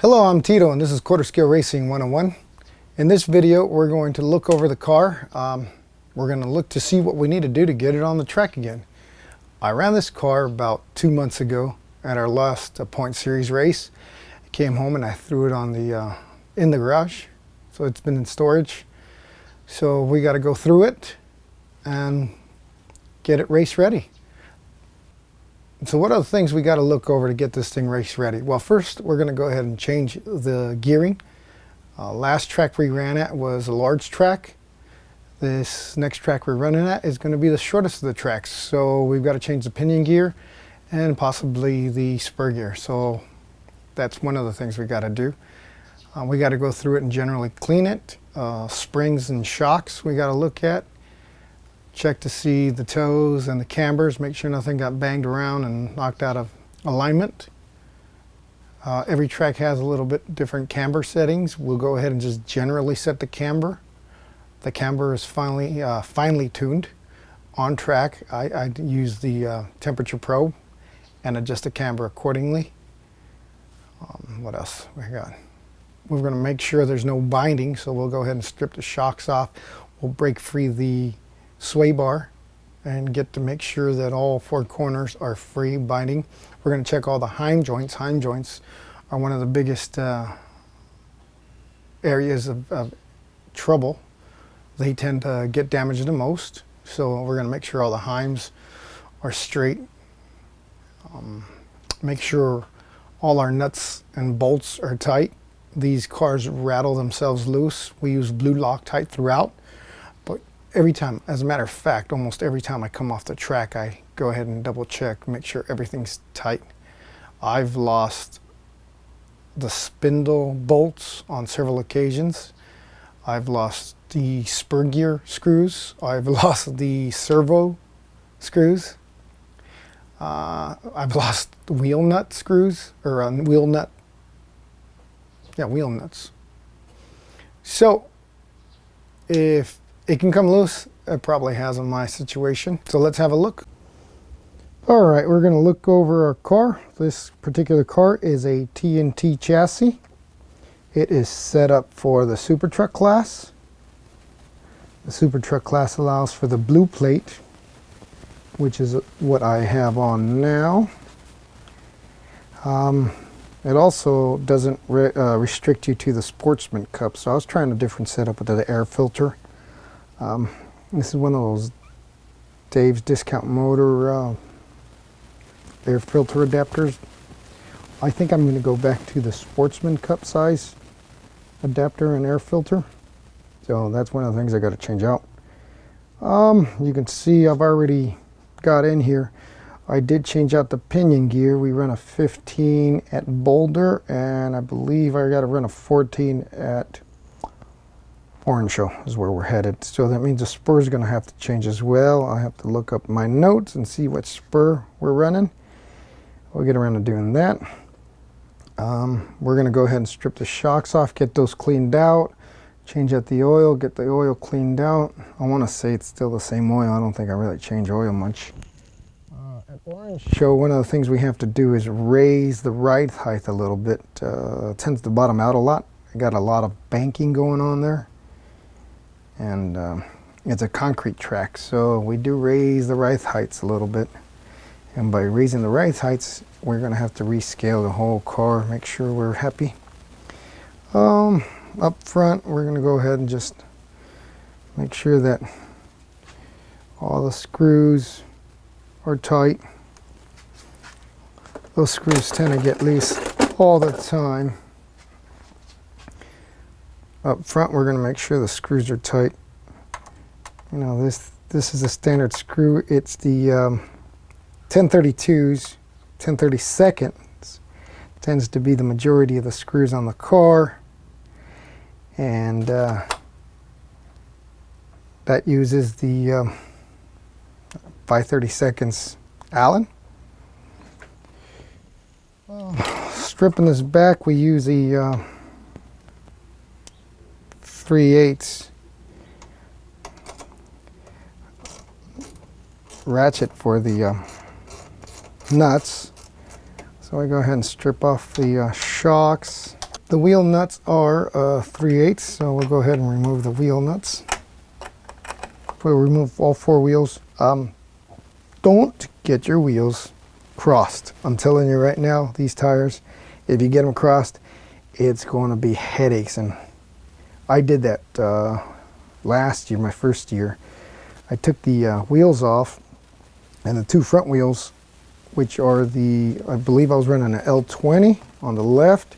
Hello, I'm Tito and this is Quarter Scale Racing 101. In this video we're going to look over the car. We're going to look to see what we need to do to get it on the track again. I ran this car about 2 months ago at our last Point Series race. I came home and I threw it on the in the garage, so it's been in storage. So we got to go through it and get it race ready. So what are the things we got to look over to get this thing race ready? Well, first we're going to go ahead and change the gearing. Last track we ran at was a large track. This next track we're running at is going to be the shortest of the tracks. So we've got to change the pinion gear and possibly the spur gear. So that's one of the things we got to do. We got to go through it and generally clean it. Springs and shocks we got to look at. Check to see the toes and the cambers, make sure nothing got banged around and knocked out of alignment. Every track has a little bit different camber settings. We'll go ahead and just generally set the camber. The camber is finely tuned. On track, I use the temperature probe and adjust the camber accordingly. What else we got? We're going to make sure there's no binding, so we'll go ahead and strip the shocks off. We'll break free the sway bar and get to make sure that all four corners are free binding. We're going to check all the Heim joints. Heim joints are one of the biggest areas of trouble. They tend to get damaged the most, so we're going to make sure all the Heims are straight. Make sure all our nuts and bolts are tight. These cars rattle themselves loose. We use blue Loctite throughout. Every time, as a matter of fact, almost every time I come off the track, I go ahead and double check, make sure everything's tight. I've lost the spindle bolts on several occasions. I've lost the spur gear screws. I've lost the servo screws. I've lost the wheel nut screws, or wheel nut. Yeah, wheel nuts. So, if it can come loose, it probably has in my situation. So let's have a look. All right, we're going to look over our car. This particular car is a TNT chassis. It is set up for the Super Truck class. The Super Truck class allows for the blue plate, which is what I have on now. It also doesn't restrict you to the Sportsman Cup. So I was trying a different setup with the air filter. This is one of those Dave's Discount Motor air filter adapters. I think I'm going to go back to the Sportsman Cup size adapter and air filter. So that's one of the things I got to change out. You can see I've already got in here. I did change out the pinion gear. We run a 15 at Boulder, and I believe I got to run a 14 at Orange Show is where we're headed. So that means the spur is going to have to change as well. I have to look up my notes and see what spur we're running. We'll get around to doing that. We're going to go ahead and strip the shocks off, get those cleaned out, change out the oil, get the oil cleaned out. I want to say it's still the same oil. I don't think I really change oil much. At Orange Show, one of the things we have to do is raise the ride height a little bit. It tends to bottom out a lot. I got a lot of banking going on there. And it's a concrete track, so we do raise the ride heights a little bit. And by raising the ride heights, we're going to have to rescale the whole car, make sure we're happy. Up front, we're going to go ahead and just make sure that all the screws are tight. Those screws tend to get loose all the time. Up front, we're going to make sure the screws are tight. You know, this is a standard screw. It's the 1032s, 1032nds. Tends to be the majority of the screws on the car. And that uses the 5/32 Allen. Stripping this back, we use the 3/8 ratchet for the nuts. So I go ahead and strip off the shocks. The wheel nuts are 3/8, so we'll go ahead and remove the wheel nuts. We'll remove all 4 wheels. Don't get your wheels crossed. I'm telling you right now, these tires, if you get them crossed, it's going to be headaches. And I did that last year, my first year. I took the wheels off, and the 2 front wheels, which are the, I believe I was running an L20 on the left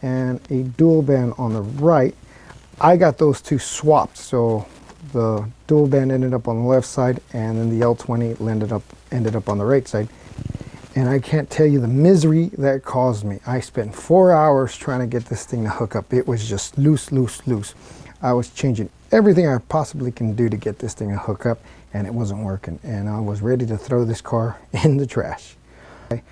and a dual band on the right. I got those 2 swapped, so the dual band ended up on the left side, and then the L20 ended up on the right side. And I can't tell you the misery that caused me. I spent 4 hours trying to get this thing to hook up. It was just loose, loose, loose. I was changing everything I possibly can do to get this thing to hook up, and it wasn't working. And I was ready to throw this car in the trash. I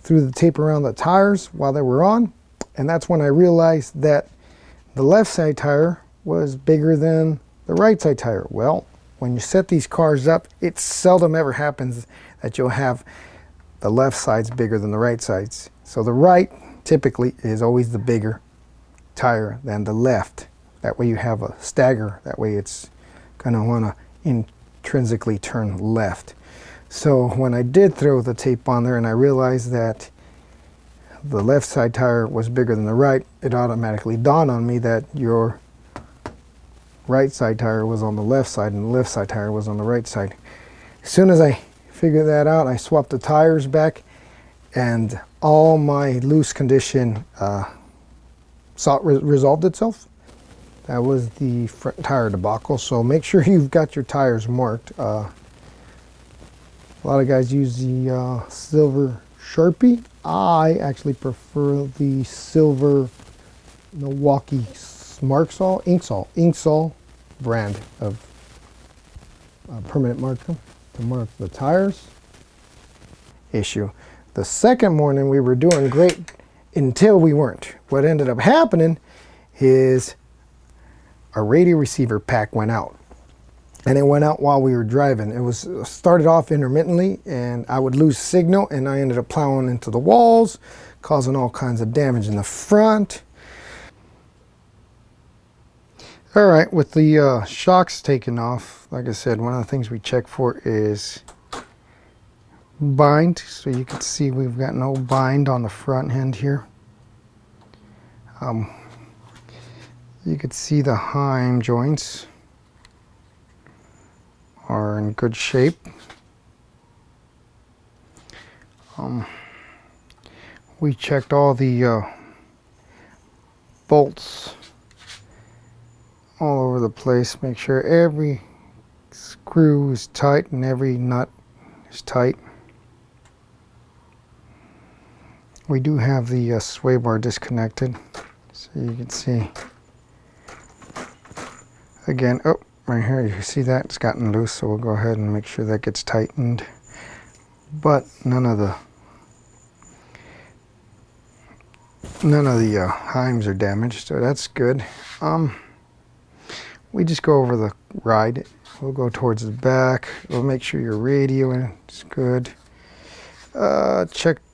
threw the tape around the tires while they were on, and that's when I realized that the left side tire was bigger than the right side tire. Well, when you set these cars up, it seldom ever happens that you'll have the left side's bigger than the right side's. So the right typically is always the bigger tire than the left. That way you have a stagger. That way it's going to want to intrinsically turn left. So when I did throw the tape on there and I realized that the left side tire was bigger than the right, it automatically dawned on me that your right side tire was on the left side and the left side tire was on the right side. As soon as I figured that out, I swapped the tires back, and all my loose condition resolved itself. That was the front tire debacle. So make sure you've got your tires marked. A lot of guys use the silver Sharpie. I actually prefer the silver Milwaukee Marksol, Inksol brand of permanent marker to mark the tires. Issue. The second morning we were doing great until we weren't. What ended up happening is our radio receiver pack went out, and it went out while we were driving. It was started off intermittently, and I would lose signal, and I ended up plowing into the walls, causing all kinds of damage in the front. All right, with the shocks taken off, like I said, one of the things we check for is bind. So you can see we've got no bind on the front end here. You can see the heim joints are in good shape. We checked all the bolts all over the place, make sure every screw is tight and every nut is tight. We do have the sway bar disconnected, so you can see again, oh, right here, you see that it's gotten loose, so we'll go ahead and make sure that gets tightened. But none of the heims are damaged, so that's good. We just go over the ride. We'll go towards the back. We'll make sure your radio is good.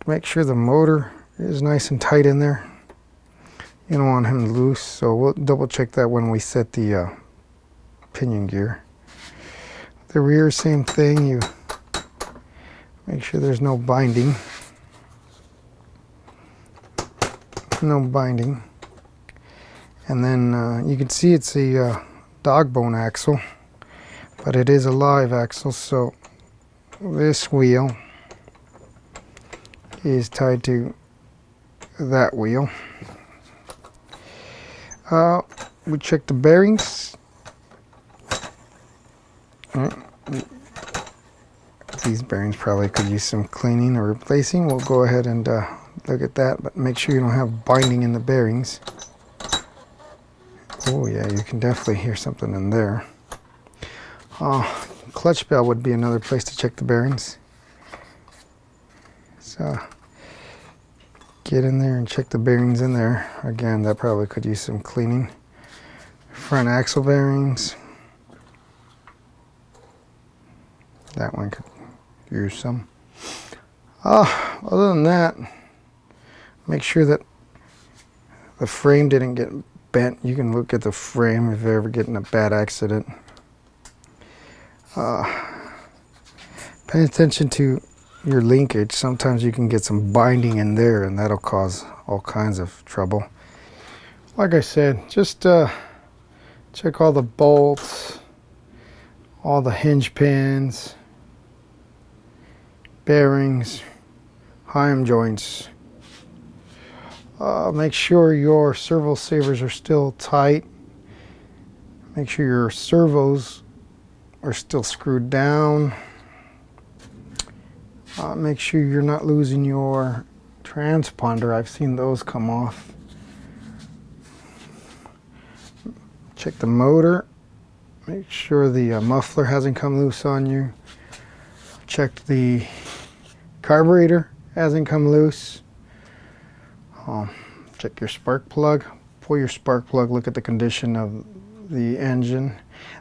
Make sure the motor is nice and tight in there. You don't want him loose, so we'll double check that when we set the pinion gear. The rear, same thing. You make sure there's no binding. No binding. And then you can see it's a dog bone axle, but it is a live axle, so this wheel is tied to that wheel. We checked the bearings. These bearings probably could use some cleaning or replacing. We'll go ahead and look at that, but make sure you don't have binding in the bearings. Oh yeah, you can definitely hear something in there. Clutch bell would be another place to check the bearings. So get in there and check the bearings in there. Again, that probably could use some cleaning. Front axle bearings. That one could use some. Other than that, make sure that the frame didn't get bent. You can look at the frame if you're ever getting a bad accident. Pay attention to your linkage. Sometimes you can get some binding in there and that'll cause all kinds of trouble. Like I said, just check all the bolts, all the hinge pins, bearings, heim joints. Make sure your servo savers are still tight. Make sure your servos are still screwed down. Make sure you're not losing your transponder. I've seen those come off. Check the motor. Make sure the muffler hasn't come loose on you. Check the carburetor hasn't come loose. Check your spark plug. Pull your spark plug. Look at the condition of the engine.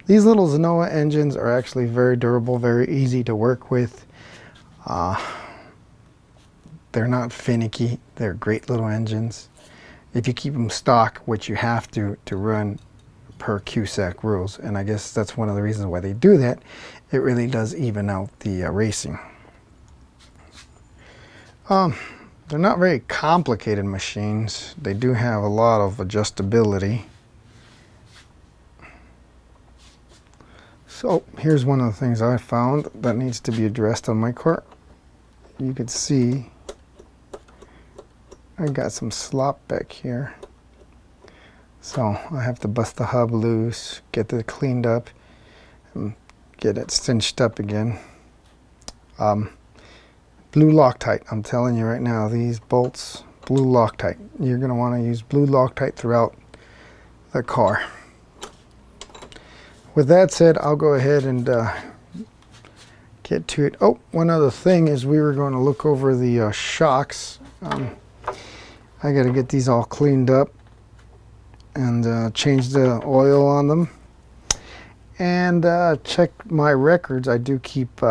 These little Zenoah engines are actually very durable, very easy to work with. They're not finicky. They're great little engines. If you keep them stock, which you have to run per CUSAC rules, and I guess that's one of the reasons why they do that, it really does even out the racing. They're not very complicated machines. They do have a lot of adjustability. So here's one of the things I found that needs to be addressed on my car. You can see I got some slop back here. So I have to bust the hub loose, get it cleaned up, and get it cinched up again. Blue Loctite, I'm telling you right now, these bolts, blue Loctite. You're going to want to use blue Loctite throughout the car. With that said, I'll go ahead and get to it. Oh, one other thing is we were going to look over the shocks. I got to get these all cleaned up and change the oil on them. And check my records. I do keep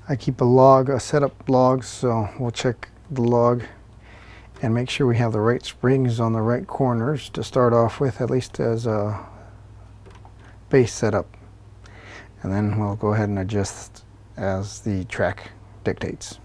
I keep a log, a setup log, so we'll check the log and make sure we have the right springs on the right corners to start off with, at least as a base setup. And then we'll go ahead and adjust as the track dictates.